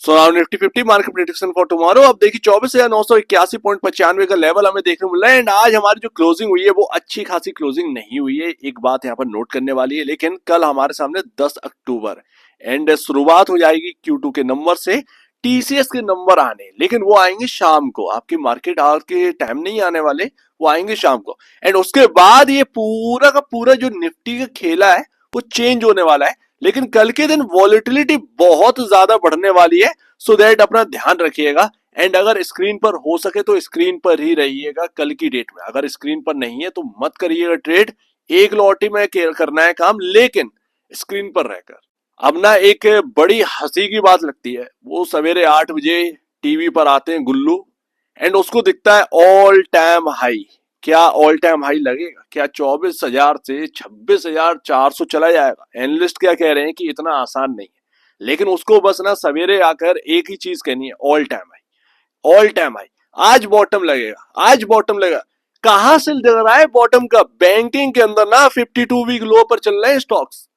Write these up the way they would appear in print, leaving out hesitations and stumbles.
So now Nifty 50 market prediction for tomorrow. अब देखिए 24,981.95 का लेवल हमें देखने को मिल रहा है। एंड आज हमारी जो क्लोजिंग हुई है वो अच्छी खासी क्लोजिंग नहीं हुई है, एक बात यहाँ पर नोट करने वाली है। लेकिन कल हमारे सामने 10 अक्टूबर एंड शुरुआत हो जाएगी Q2 के नंबर से, टीसीएस के नंबर आने, लेकिन वो आएंगे शाम को, आपकी मार्केट आवर के टाइम नहीं आने वाले, वो आएंगे शाम को। एंड उसके बाद ये पूरा का पूरा जो निफ्टी का खेला है वो चेंज होने वाला है। लेकिन कल के दिन वॉलेटिलिटी बहुत ज्यादा बढ़ने वाली है, सो दैट अपना ध्यान रखिएगा। एंड अगर स्क्रीन पर हो सके तो स्क्रीन पर ही रहिएगा कल की डेट में, अगर स्क्रीन पर नहीं है तो मत करिएगा ट्रेड, एक लॉटी में करना है काम, लेकिन स्क्रीन पर रहकर। अब ना एक बड़ी हंसी की बात लगती है, वो सवेरे 8 बजे टीवी पर आते हैं गुल्लू एंड उसको दिखता है ऑल टाइम हाई। क्या ऑल टाइम हाई लगेगा? क्या 24,000 से 26,400 चला जाएगा? एनालिस्ट क्या कह रहे हैं कि इतना आसान नहीं है, लेकिन उसको बस ना सवेरे आकर एक ही चीज कहनी है, all time high, all time high. आज बॉटम लगेगा, आज बॉटम लगेगा। कहां से लग रहा है बॉटम का? बैंकिंग के अंदर ना 52 वीक लो पर चल रहे हैं स्टॉक्स।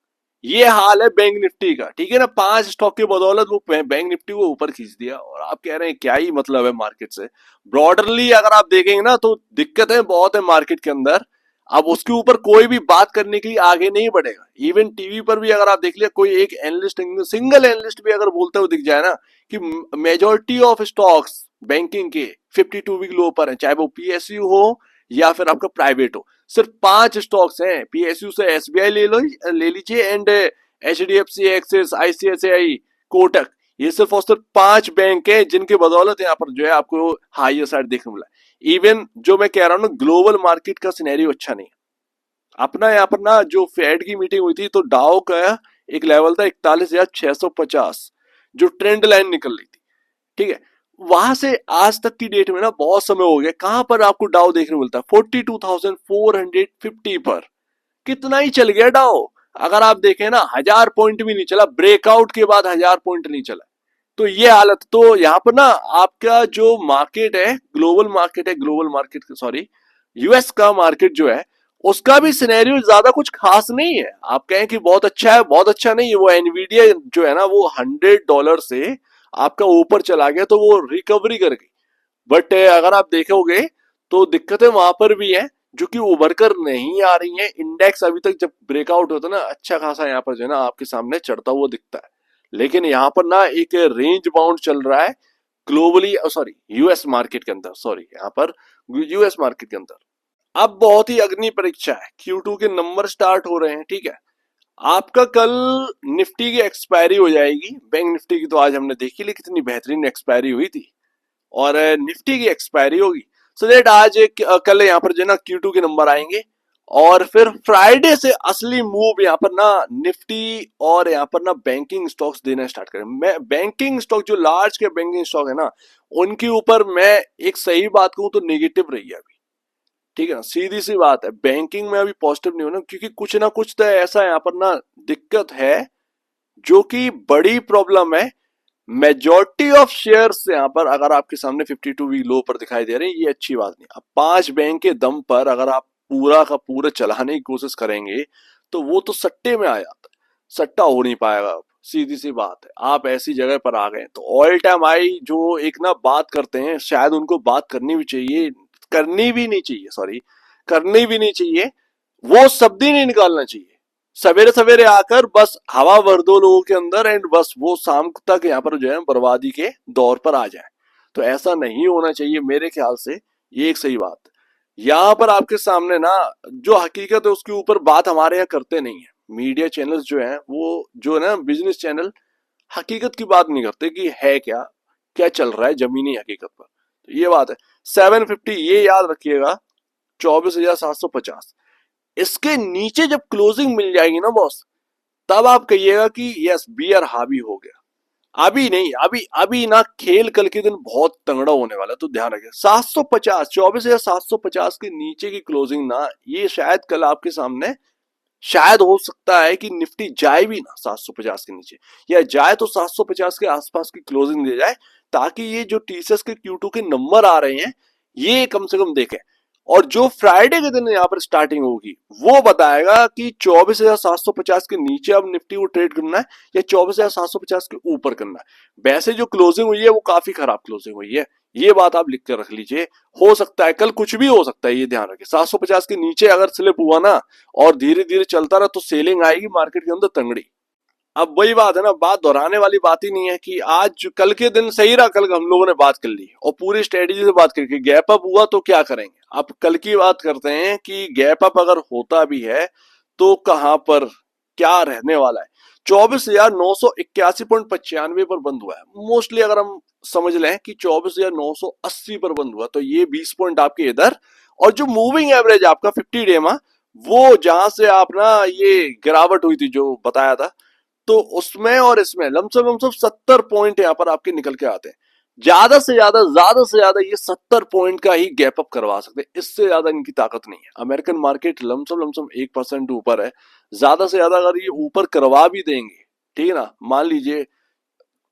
ये हाल है बैंक निफ्टी का, ठीक है ना। 5 स्टॉक की बदौलत वो बैंक निफ्टी को ऊपर खींच दिया, और आप कह रहे हैं क्या ही मतलब है मार्केट से। ब्रॉडरली अगर आप देखेंगे ना तो दिक्कतें बहुत है मार्केट के अंदर। अब उसके ऊपर कोई भी बात करने के लिए आगे नहीं बढ़ेगा। इवन टीवी पर भी अगर आप देख लिया, कोई एक एनालिस्ट, सिंगल एनालिस्ट भी अगर बोलते हुए दिख जाए ना कि मेजोरिटी ऑफ स्टॉक्स बैंकिंग के 52 वीक लो पर है, चाहे वो पीएसयू हो या फिर आपका प्राइवेट हो। सिर्फ 5 स्टॉक्स हैं, पीएसयू से एसबीआई ले लीजिए and HDFC, axis, ICICI, Kotak. ये सिर्फ और सिर्फ 5 बैंक हैं जिनके बदौलत यहाँ पर जो है आपको हाईयर साइड देखने मिला है। इवन जो मैं कह रहा हूँ ना, ग्लोबल मार्केट का सिनेरियो अच्छा नहीं है। अपना यहाँ पर ना जो फेड की मीटिंग हुई थी तो डाउ का एक लेवल था 41,650, जो ट्रेंड लाइन निकल रही थी, ठीक है। वहां से आज तक की डेट में ना बहुत समय हो गया, कहां पर आपको डाउ देखने को मिलता है? 42,450 पर। कितना ही चल गया डाउ? अगर आप देखें ना 1000 पॉइंट भी नहीं चला, ब्रेकआउट के बाद 1000 पॉइंट नहीं चला। तो ये हालत, तो यहाँ पर ना आपका जो मार्केट है, ग्लोबल मार्केट सॉरी यूएस का मार्केट जो है, उसका भी सिनेरियो ज्यादा कुछ खास नहीं है। आप कहें कि बहुत अच्छा है, बहुत अच्छा नहीं है। वो एनवीडिया जो है ना, वो $100 से आपका ऊपर चला गया तो वो रिकवरी कर गई। बट अगर आप देखोगे तो दिक्कतें वहां पर भी हैं जो कि उभर कर नहीं आ रही हैं। इंडेक्स अभी तक जब ब्रेकआउट होता है ना, अच्छा खासा यहाँ पर जो है ना आपके सामने चढ़ता हुआ दिखता है, लेकिन यहाँ पर ना एक रेंज बाउंड चल रहा है ग्लोबली, सॉरी यूएस मार्केट के अंदर, सॉरी यहाँ पर यूएस मार्केट के अंदर। अब बहुत ही अग्नि परीक्षा है, Q2 के नंबर स्टार्ट हो रहे हैं, ठीक है। आपका कल निफ्टी की एक्सपायरी हो जाएगी। बैंक निफ्टी की तो आज हमने देखी ली कितनी बेहतरीन एक्सपायरी हुई थी, और निफ्टी की एक्सपायरी होगी। सो दैट आज कल यहाँ पर जो है ना Q2 के नंबर आएंगे, और फिर फ्राइडे से असली मूव यहाँ पर ना निफ्टी और यहाँ पर ना बैंकिंग स्टॉक्स देना स्टार्ट करें। मैं बैंकिंग स्टॉक, जो लार्ज के बैंकिंग स्टॉक है ना, उनके ऊपर मैं एक सही बात कहूं तो नेगेटिव रही है अभी, ठीक है ना। सीधी सी बात है, बैंकिंग में अभी पॉजिटिव नहीं होना, क्योंकि कुछ ना कुछ तो ऐसा यहाँ पर ना दिक्कत है जो कि बड़ी प्रॉब्लम है। मेजॉरिटी ऑफ शेयर्स यहाँ पर अगर आपके सामने 52 वीक लो पर दिखाई दे रहे हैं, ये अच्छी बात नहीं। अब 5 बैंक के दम पर अगर आप पूरा का पूरा चलाने की कोशिश करेंगे तो वो तो सट्टे में आ जाता है, सट्टा हो नहीं पाएगा। अब सीधी सी बात है, आप ऐसी जगह पर आ गए तो ऑल टाइम हाई जो एक ना बात करते हैं, शायद उनको बात करनी भी चाहिए, करनी भी नहीं चाहिए, सॉरी करनी भी नहीं चाहिए, वो शब्द ही नहीं निकालना चाहिए। सवेरे सवेरे आकर बस हवा भर दो लोगों के अंदर एंड बस वो शाम तक यहाँ पर जो है बर्बादी के दौर पर आ जाए। तो ऐसा नहीं होना चाहिए मेरे ख्याल से, ये एक सही बात है। यहाँ पर आपके सामने ना जो हकीकत है उसके ऊपर बात हमारे यहाँ करते नहीं है। मीडिया चैनल्स जो है वो जो है ना बिजनेस चैनल, हकीकत की बात नहीं करते कि है क्या क्या चल रहा है जमीनी हकीकत पर। तो ये बात है। 750 ये याद रखिएगा, 24,750, इसके नीचे जब क्लोजिंग मिल जाएगी ना बॉस, तब आप कहिएगा कि यस बियर हावी हो गया। अभी नहीं, अभी अभी ना खेल कल के दिन बहुत तगड़ा होने वाला है, तो ध्यान रखिए। 750, 24,750 के नीचे की क्लोजिंग ना, ये शायद कल आपके सामने, शायद हो सकता है कि निफ्टी जाए भी ना 750 के नीचे, या जाए तो 750 के आसपास की क्लोजिंग दे जाए, ताकि ये जो टीसीएस के Q2 के नंबर आ रहे हैं ये कम से कम देखें। और जो फ्राइडे के दिन यहाँ पर स्टार्टिंग होगी वो बताएगा कि 24,750 के नीचे अब निफ्टी को ट्रेड करना है या 24,750 के ऊपर करना है। वैसे जो क्लोजिंग हुई है वो काफी खराब क्लोजिंग हुई है, ये बात आप लिख कर रख लीजिए। हो सकता है कल कुछ भी हो सकता है, ये ध्यान रखिए। 750 के नीचे अगर स्लिप हुआ ना और धीरे धीरे चलता रहा तो सेलिंग आएगी मार्केट के अंदर तंगड़ी। अब वही बात है ना, बात दोहराने वाली बात ही नहीं है कि आज कल के दिन सही रहा, कल हम लोगों ने बात कर ली और पूरी स्ट्रेटेजी से बात करके गैप अप हुआ तो क्या करेंगे। अब कल की बात करते हैं कि गैप अप अगर होता भी है तो कहां पर क्या रहने वाला है। 24,981.95 पर बंद हुआ है। मोस्टली अगर हम समझ लें कि 24,980 पर बंद हुआ तो ये 20 पॉइंट आपके इधर, और जो मूविंग एवरेज आपका 50 डे में वो जहां से आप ना ये गिरावट हुई थी जो बताया था, तो उसमें और इसमें लमसम 70 पॉइंट यहाँ पर आपके निकल के आते हैं। ज्यादा से ज्यादा ये 70 पॉइंट का ही गैप अप करवा सकते हैं, इससे ज्यादा इनकी ताकत नहीं है। अमेरिकन मार्केट लमसम 1% ऊपर है, ज्यादा से ज्यादा अगर ये ऊपर करवा भी देंगे, ठीक है ना, मान लीजिए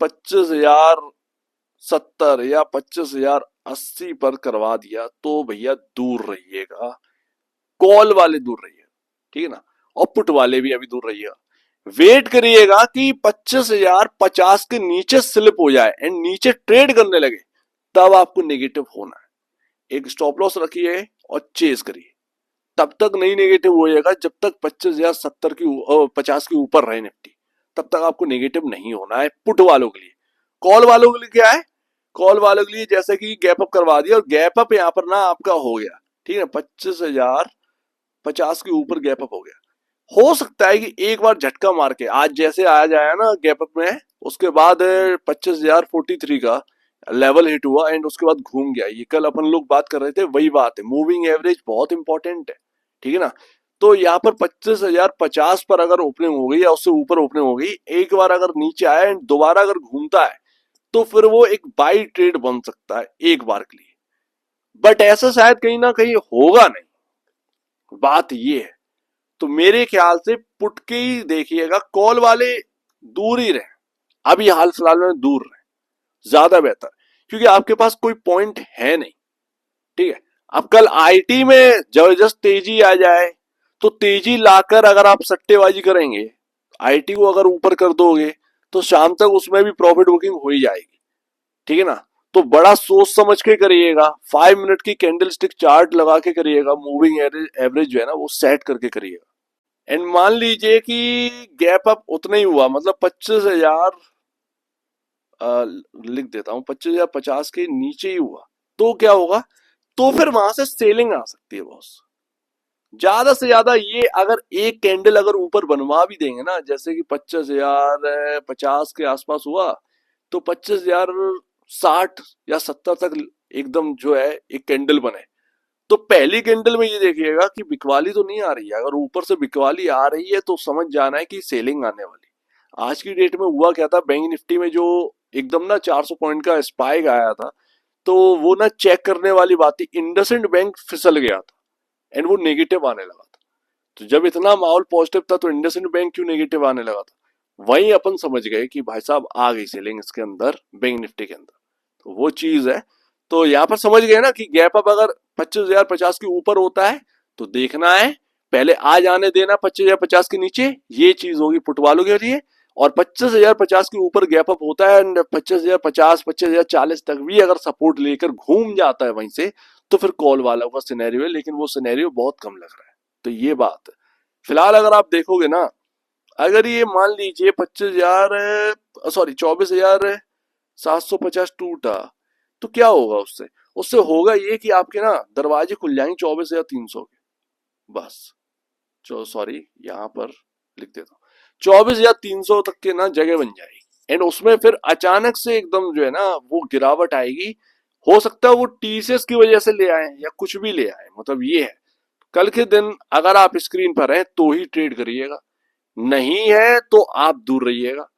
25,070 या 25,080 पर करवा दिया तो भैया दूर रहिएगा, कॉल वाले दूर रहिएगा, ठीक है ना, और पुट वाले भी अभी दूर रहिएगा। वेट करिएगा कि 25,050 के नीचे स्लिप हो जाए एंड नीचे ट्रेड करने लगे, तब आपको नेगेटिव होना है। एक स्टॉप लॉस रखिए और चेस करिए, तब तक नहीं नेगेटिव होएगा जब तक 25,070 की 50 के ऊपर रहे निफ्टी, तब तक आपको नेगेटिव नहीं होना है पुट वालों के लिए। कॉल वालों के लिए क्या है, कॉल वालों के लिए जैसे कि गैप अप करवा दिया और गैप अप यहाँ पर ना आपका हो गया, ठीक है, 25,050 के ऊपर गैप अप हो गया। हो सकता है कि एक बार झटका मार के आज जैसे आया जाए ना गैप अप में, उसके बाद 25,043 का लेवल हिट हुआ एंड उसके बाद घूम गया। ये कल अपन लोग बात कर रहे थे, वही बात है, मूविंग एवरेज बहुत इंपॉर्टेंट है, ठीक है ना। तो यहाँ पर 25,050 पर अगर ओपनिंग हो गई या उससे ऊपर ओपनिंग हो गई, एक बार अगर नीचे आया एंड दोबारा अगर घूमता है तो फिर वो एक बाई ट्रेड बन सकता है एक बार के लिए, बट ऐसा शायद कहीं ना कहीं होगा नहीं, बात ये है। तो मेरे ख्याल से पुट के ही देखिएगा, कॉल वाले दूर ही रहे, अभी हाल फिलहाल में दूर रहे ज्यादा बेहतर, क्योंकि आपके पास कोई पॉइंट है नहीं, ठीक है। अब कल आईटी में जबरदस्त तेजी आ जाए तो तेजी लाकर अगर आप सट्टेबाजी करेंगे, आईटी को अगर ऊपर कर दोगे तो शाम तक उसमें भी प्रॉफिट बुकिंग हो ही जाएगी, ठीक है ना। तो बड़ा सोच समझ के करिएगा, 5 मिनट की कैंडल स्टिक चार्ट लगा के करिएगा, मूविंग एवरेज जो है ना वो सेट करके करिएगा। एंड मान लीजिए कि गैप अप उतना ही हुआ, मतलब 25,000 लिख देता हूं, 25,050 के नीचे ही हुआ, तो क्या होगा, तो फिर वहां से सेलिंग आ सकती है बॉस। ज्यादा से ज्यादा ये अगर एक कैंडल अगर ऊपर बनवा भी देंगे ना, जैसे कि 25,050 के आसपास हुआ, तो 25,060 या 70 तक एकदम जो है एक कैंडल बने, तो पहली कैंडल में ये देखिएगा कि बिकवाली तो नहीं आ रही है। अगर ऊपर से बिकवाली आ रही है तो समझ जाना है कि सेलिंग आने वाली। आज की डेट में हुआ क्या था, बैंक निफ्टी में जो एकदम ना 400 पॉइंट का स्पाइक आया था, तो वो ना चेक करने वाली बात थी, इंडसइंड बैंक फिसल गया था एंड वो नेगेटिव आने लगा था। तो जब इतना माहौल पॉजिटिव था तो इंडसइंड बैंक क्यों नेगेटिव आने लगा था, वहीं अपन समझ गए कि भाई साहब आ गई सेलिंग इसके अंदर, बैंक निफ्टी के अंदर, तो वो चीज है। तो यहाँ पर समझ गए ना कि गैप अप अगर 25,050 के ऊपर होता है तो देखना है, पहले आ जाने देना 25,050 के नीचे, ये चीज होगी पुट वालों के लिए। और 25,050 के ऊपर गैप अप होता है एंड 25,050 25,040 तक भी अगर सपोर्ट लेकर घूम जाता है वहीं से, तो फिर कॉल वालों का सिनेरियो है, लेकिन वो सिनेरियो बहुत कम लग रहा है। तो ये बात है। फिलहाल अगर आप देखोगे ना, अगर ये मान लीजिए 24,750 टूटा तो क्या होगा उससे, उससे होगा ये कि आपके ना दरवाजे खुल जाएंगे 24,300 के, बस सॉरी यहाँ पर लिख देता हूँ, 24,300 तक के ना जगह बन जाएगी एंड उसमें फिर अचानक से एकदम जो है ना वो गिरावट आएगी। हो सकता है वो टीसीएस की वजह से ले आए या कुछ भी ले आए, मतलब ये है। कल के दिन अगर आप स्क्रीन पर हैं तो ही ट्रेड करिएगा, नहीं है तो आप दूर रहिएगा।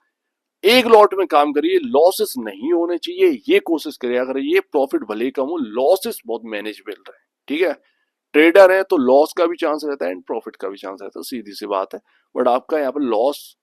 एक लॉट में काम करिए, लॉसेस नहीं होने चाहिए, ये कोशिश करिए। अगर ये प्रॉफिट भले ही कम हो, लॉसेस बहुत मैनेजेबल रहे, ठीक है। ट्रेडर है तो लॉस का भी चांस रहता है एंड प्रॉफिट का भी चांस रहता है, सीधी सी बात है। बट आपका यहाँ पर लॉस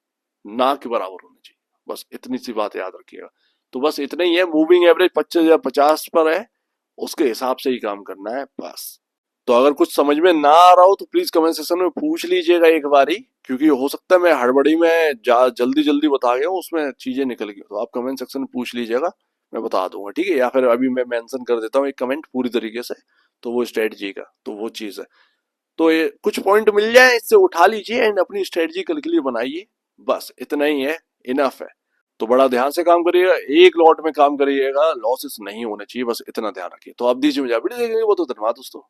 ना के बराबर होना चाहिए, बस इतनी सी बात याद रखिएगा। तो बस इतना ही है, मूविंग एवरेज 25,050 पर है, उसके हिसाब से ही काम करना है बस। तो अगर कुछ समझ में ना आ रहा हो तो प्लीज कमेंट सेक्शन में पूछ लीजिएगा एक बारी, क्योंकि हो सकता है मैं हड़बड़ी में जल्दी जल्दी बता गया हूँ, उसमें चीजें निकल गई। तो आप कमेंट सेक्शन में पूछ लीजिएगा, मैं बता दूंगा, ठीक है। या फिर अभी मैं मेंशन कर देता हूँ एक कमेंट पूरी तरीके से, तो वो स्ट्रेटजी का तो वो चीज है। तो ये कुछ पॉइंट मिल जाए इससे उठा लीजिए एंड अपनी स्ट्रेटजी कल के लिए बनाइए, बस इतना ही है, इनफ है। तो बड़ा ध्यान से काम करिएगा, एक लॉट में काम करिएगा, लॉसेस नहीं होने चाहिए, बस इतना ध्यान रखिए। तो आप दीजिए मुझे वीडियो देखने के लिए बहुत धन्यवाद दोस्तों।